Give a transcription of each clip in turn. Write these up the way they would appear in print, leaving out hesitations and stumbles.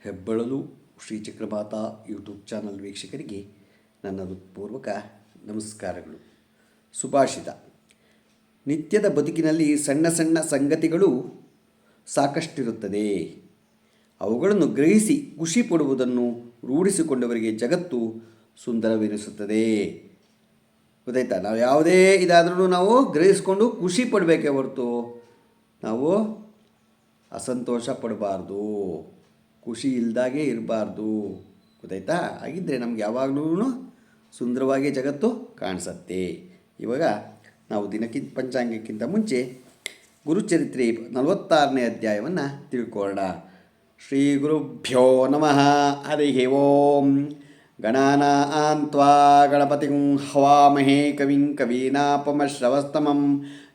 ಹೆಬ್ಬಳಲು Shri Chakramata YouTube channel ವೀಕ್ಷಕರಿಗೆ ನನ್ನ ಹೃತ್ಪೂರ್ವಕ ನಮಸ್ಕಾರಗಳು. ಸುಭಾಷಿತ: ನಿತ್ಯದ ಬದುಕಿನಲ್ಲಿ ಸಣ್ಣ ಸಣ್ಣ ಸಂಗತಿಗಳು ಸಾಕಷ್ಟಿರುತ್ತದೆ. ಅವುಗಳನ್ನು ಗ್ರಹಿಸಿ ಖುಷಿ ಪಡುವುದನ್ನು ರೂಢಿಸಿಕೊಂಡವರಿಗೆ ಜಗತ್ತು ಸುಂದರವೆನಿಸುತ್ತದೆ. ಗೊತ್ತಾಯ್ತಾ? ನಾವು ಯಾವುದೇ ಇದಾದ್ರೂ ನಾವು ಗ್ರಹಿಸ್ಕೊಂಡು ಖುಷಿ ಪಡಬೇಕೇ ಹೊರತು ನಾವು ಅಸಂತೋಷ ಪಡಬಾರ್ದು, ಖುಷಿ ಇಲ್ದಾಗೆ ಇರಬಾರ್ದು. ಗೊತ್ತಾಯ್ತಾ? ಹಾಗಿದ್ದರೆ ನಮ್ಗೆ ಯಾವಾಗಲೂ ಸುಂದರವಾಗಿ ಜಗತ್ತು ಕಾಣಿಸುತ್ತೆ. ಇವಾಗ ನಾವು ದಿನಕ್ಕಿಂತ ಪಂಚಾಂಗಕ್ಕಿಂತ ಮುಂಚೆ ಗುರುಚರಿತ್ರೆ 46ನೇ ಅಧ್ಯಾಯವನ್ನು ತಿಳ್ಕೊಳ್ಳೋಣ. ಶ್ರೀ ಗುರುಭ್ಯೋ ನಮಃ. ಹರಿ ಓಂ. ಗಣಾನಾಂ ತ್ವಾ ಗಣಪತಿಂ ಹವಾಮಹೇ ಕವಿಂ ಕವೀನಾಪಮಶ್ರವಸ್ತಮಂ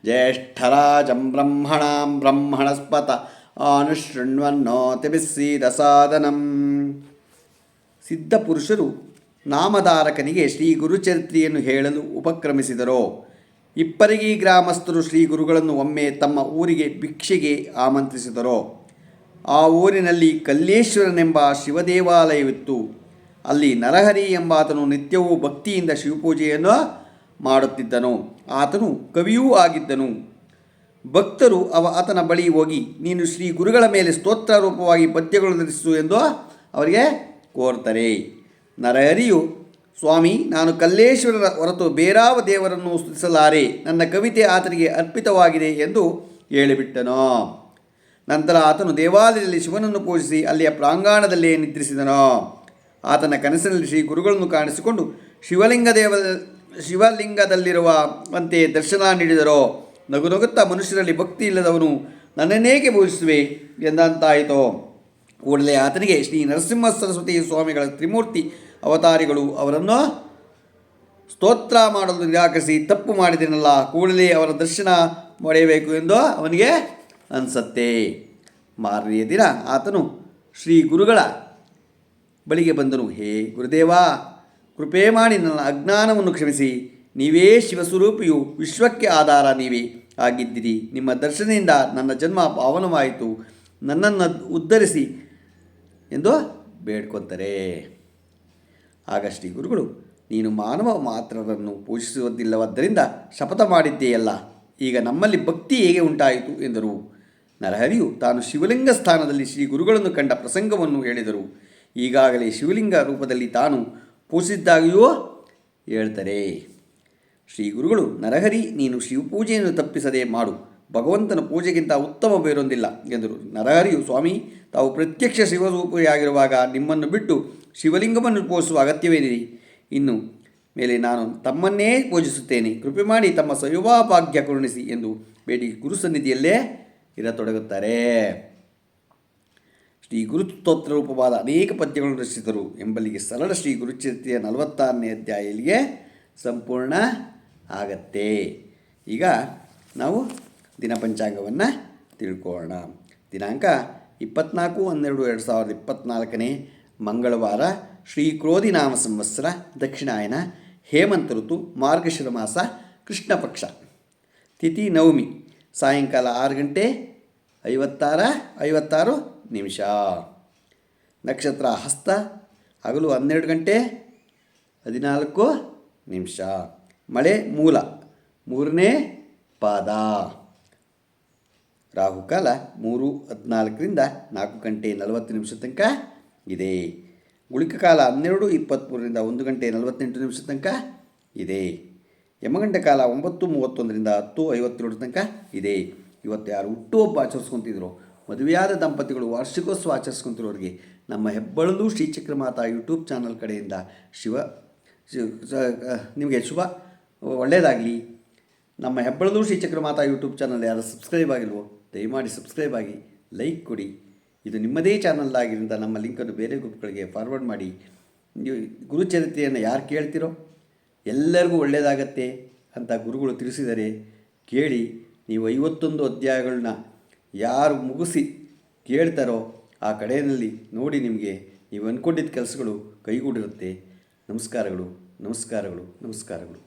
ಜ್ಯೇಷ್ಠರಾಜಂ ಬ್ರಹ್ಮಣಾಂ ಬ್ರಹ್ಮಣಸ್ಪತ ಆನುಶೃಣ್ವನ್ನೋತಿಭಿಸ್ಸೀದಸಾದನಂ. ಸಿದ್ಧಪುರುಷರು ನಾಮಧಾರಕನಿಗೆ ಶ್ರೀ ಗುರುಚರಿತ್ರೆಯನ್ನು ಹೇಳಲು ಉಪಕ್ರಮಿಸಿದರೋ. ಇಪ್ಪರಿಗಿ ಗ್ರಾಮಸ್ಥರು ಶ್ರೀ ಗುರುಗಳನ್ನು ಒಮ್ಮೆ ತಮ್ಮ ಊರಿಗೆ ಭಿಕ್ಷೆಗೆ ಆಮಂತ್ರಿಸಿದರೋ. ಆ ಊರಿನಲ್ಲಿ ಕಲ್ಲೇಶ್ವರನೆಂಬ ಶಿವದೇವಾಲಯವಿತ್ತು. ಅಲ್ಲಿ ನರಹರಿ ಎಂಬಾತನು ನಿತ್ಯವೂ ಭಕ್ತಿಯಿಂದ ಶಿವಪೂಜೆಯನ್ನು ಮಾಡುತ್ತಿದ್ದನು. ಆತನು ಕವಿಯೂ ಆಗಿದ್ದನು. ಭಕ್ತರು ಆತನ ಬಳಿ ಹೋಗಿ, ನೀನು ಶ್ರೀ ಗುರುಗಳ ಮೇಲೆ ಸ್ತೋತ್ರ ರೂಪವಾಗಿ ಪದ್ಯಗಳು ರಚಿಸು ಎಂದು ಅವರಿಗೆ ಕೋರ್ತಾರೆ. ನರಹರಿಯು, ಸ್ವಾಮಿ, ನಾನು ಕಲ್ಲೇಶ್ವರರ ಹೊರತು ಬೇರಾವ ದೇವರನ್ನು ಸ್ತುತಿಸಲಾರೆ. ನನ್ನ ಕವಿತೆ ಆತನಿಗೆ ಅರ್ಪಿತವಾಗಿದೆ ಎಂದು ಹೇಳಿಬಿಟ್ಟನು. ನಂತರ ಆತನು ದೇವಾಲಯದಲ್ಲಿ ಶಿವನನ್ನು ಪೂಜಿಸಿ ಅಲ್ಲಿಯ ಪ್ರಾಂಗಣದಲ್ಲೇ ನಿದ್ರಿಸಿದನು. ಆತನ ಕನಸಿನಲ್ಲಿ ಶ್ರೀ ಗುರುಗಳನ್ನು ಕಾಣಿಸಿಕೊಂಡು ಶಿವಲಿಂಗದಲ್ಲಿರುವಂತೆ ದರ್ಶನ ನೀಡಿದರು. ನಗುತ್ತಾ, ಮನುಷ್ಯರಲ್ಲಿ ಭಕ್ತಿ ಇಲ್ಲದವನು ನನ್ನನ್ನೇಕೆ ಪೂಜಿಸುವೆ ಎಂದಂತಾಯಿತು. ಕೂಡಲೇ ಆತನಿಗೆ ಶ್ರೀ ನರಸಿಂಹ ಸರಸ್ವತಿ ಸ್ವಾಮಿಗಳ ತ್ರಿಮೂರ್ತಿ ಅವತಾರಿಗಳು ಅವರನ್ನು ಸ್ತೋತ್ರ ಮಾಡಲು ನಿರಾಕರಿಸಿ ತಪ್ಪು ಮಾಡಿದನಲ್ಲ, ಕೂಡಲೇ ಅವರ ದರ್ಶನ ಪಡೆಯಬೇಕು ಎಂದು ಅವನಿಗೆ ಅನಿಸತ್ತೆ. ಮಾರನೆಯ ದಿನ ಆತನು ಶ್ರೀ ಗುರುಗಳ ಬಳಿಗೆ ಬಂದನು. ಹೇ ಗುರುದೇವ, ಕೃಪೆ ಮಾಡಿ ನನ್ನ ಅಜ್ಞಾನವನ್ನು ಕ್ಷಮಿಸಿ. ನೀವೇ ಶಿವಸ್ವರೂಪಿಯು, ವಿಶ್ವಕ್ಕೆ ಆಧಾರ ನೀವೇ ಆಗಿದ್ದಿರಿ. ನಿಮ್ಮ ದರ್ಶನದಿಂದ ನನ್ನ ಜನ್ಮ ಪಾವನವಾಯಿತು. ನನ್ನನ್ನು ಉದ್ಧರಿಸಿ ಎಂದು ಬೇಡ್ಕೊತಾರೆ. ಆಗ ಶ್ರೀ ಗುರುಗಳು, ನೀನು ಮಾನವ ಮಾತ್ರರನ್ನು ಪೂಜಿಸುವುದಿಲ್ಲವಾದ್ದರಿಂದ ಶಪಥ ಮಾಡಿದ್ದೆಯಲ್ಲ, ಈಗ ನಮ್ಮಲ್ಲಿ ಭಕ್ತಿ ಹೇಗೆ ಉಂಟಾಯಿತು ಎಂದರು. ನರಹರಿಯು ತಾನು ಶಿವಲಿಂಗ ಸ್ಥಾನದಲ್ಲಿ ಶ್ರೀ ಗುರುಗಳನ್ನು ಕಂಡ ಪ್ರಸಂಗವನ್ನು ಹೇಳಿದರು. ಈಗಾಗಲೇ ಶಿವಲಿಂಗ ರೂಪದಲ್ಲಿ ತಾನು ಪೂಜಿಸಿದ್ದಾಗಿಯೂ ಹೇಳ್ತಾರೆ. ಶ್ರೀ ಗುರುಗಳು, ನರಹರಿ, ನೀನು ಶಿವಪೂಜೆಯನ್ನು ತಪ್ಪಿಸದೆ ಮಾಡು. ಭಗವಂತನ ಪೂಜೆಗಿಂತ ಉತ್ತಮ ಬೇರೊಂದಿಲ್ಲ ಎಂದರು. ನರಹರಿಯು, ಸ್ವಾಮಿ, ತಾವು ಪ್ರತ್ಯಕ್ಷ ಶಿವರೂಪಿಯಾಗಿರುವಾಗ ನಿಮ್ಮನ್ನು ಬಿಟ್ಟು ಶಿವಲಿಂಗವನ್ನು ಪೂಜಿಸುವ ಅಗತ್ಯವೇನಿದೆ? ಇನ್ನು ಮೇಲೆ ನಾನು ತಮ್ಮನ್ನೇ ಪೂಜಿಸುತ್ತೇನೆ. ಕೃಪೆ ಮಾಡಿ ತಮ್ಮ ಸೌಭಾಗ್ಯ ಕರುಣಿಸಿ ಎಂದು ಬೇಡಿ ಗುರು ಸನ್ನಿಧಿಯಲ್ಲೇ ಇರತೊಡಗುತ್ತಾರೆ. ಶ್ರೀ ಗುರುಸ್ತೋತ್ರ ರೂಪವಾದ ಅನೇಕ ಪದ್ಯಗಳನ್ನು ರಚಿಸಿದರು ಎಂಬಲ್ಲಿಗೆ ಸರಳ ಶ್ರೀ ಗುರುಚರಿತ್ರೆಯ 46ನೇ ಅಧ್ಯಾಯ ಇಲ್ಲಿಗೆ ಸಂಪೂರ್ಣ ಆಗತ್ತೆ. ಈಗ ನಾವು ದಿನ ಪಂಚಾಂಗವನ್ನು ತಿಳ್ಕೊಳ್ಳೋಣ. ದಿನಾಂಕ 24/12/2024 ಮಂಗಳವಾರ, ಶ್ರೀ ಕ್ರೋಧಿನಾಮ ಸಂವತ್ಸರ, ದಕ್ಷಿಣಾಯನ, ಹೇಮಂತ ಋತು, ಮಾರ್ಗಶಿರ ಮಾಸ, ಕೃಷ್ಣ ಪಕ್ಷ, ತಿಥಿ ನವಮಿ, ಸಾಯಂಕಾಲ 6:56 ನಿಮಿಷ. ನಕ್ಷತ್ರ ಹಸ್ತ, ಹಗಲು 12:14 ನಿಮಿಷ. ಮಳೆ ಮೂಲ 3ನೇ ಪಾದ. ರಾಹುಕಾಲ 3:14 4:40 ತನಕ ಇದೆ. ಗುಳಿಕ ಕಾಲ 12:23 1:48 ತನಕ ಇದೆ. ಯಮಗಂಟ ಕಾಲ 9:31 10:52 ತನಕ ಇದೆ. ಇವತ್ತು ಯಾರು ಹುಟ್ಟುಹಬ್ಬ ಆಚರಿಸ್ಕೊತಿದ್ರು, ಮದುವೆಯಾದ ದಂಪತಿಗಳು ವಾರ್ಷಿಕೋತ್ಸವ ಆಚರಿಸ್ಕೊತಿರೋರಿಗೆ ನಮ್ಮ ಹೆಬ್ಬಳಲು ಶ್ರೀ ಚಕ್ರಮಾತಾ ಯೂಟ್ಯೂಬ್ ಚಾನಲ್ ಕಡೆಯಿಂದ ನಿಮಗೆ ಶುಭ, ಒಳ್ಳೆಯದಾಗಲಿ. ನಮ್ಮ ಹೆಬ್ಬಳಲು ಶ್ರೀ ಚಕ್ರಮಾತಾ ಯೂಟ್ಯೂಬ್ ಚಾನಲ್ ಯಾರು ಸಬ್ಸ್ಕ್ರೈಬ್ ಆಗಿಲ್ವೋ ದಯಮಾಡಿ ಸಬ್ಸ್ಕ್ರೈಬ್ ಆಗಿ, ಲೈಕ್ ಕೊಡಿ. ಇದು ನಿಮ್ಮದೇ ಚಾನಲ್ ಆಗಿದ್ದರಿಂದ ನಮ್ಮ ಲಿಂಕನ್ನು ಬೇರೆ ಗ್ರೂಪ್ಗಳಿಗೆ ಫಾರ್ವರ್ಡ್ ಮಾಡಿ. ನೀವು ಗುರುಚರಿತ್ರೆಯನ್ನು ಯಾರು ಕೇಳ್ತಿರೋ ಎಲ್ಲರಿಗೂ ಒಳ್ಳೆಯದಾಗತ್ತೆ ಅಂತ ಗುರುಗಳು ತಿಳಿಸಿದರೆ ಕೇಳಿ. ನೀವು 51 ಅಧ್ಯಾಯಗಳನ್ನ ಯಾರು ಮುಗಿಸಿ ಕೇಳ್ತಾರೋ ಆ ಕಡೆಯಲ್ಲಿ ನೋಡಿ ನಿಮಗೆ ನೀವು ಅಂದ್ಕೊಂಡಿದ್ದ ಕೆಲಸಗಳು ಕೈಗೂಡಿರುತ್ತೆ. ನಮಸ್ಕಾರಗಳು, ನಮಸ್ಕಾರಗಳು, ನಮಸ್ಕಾರಗಳು.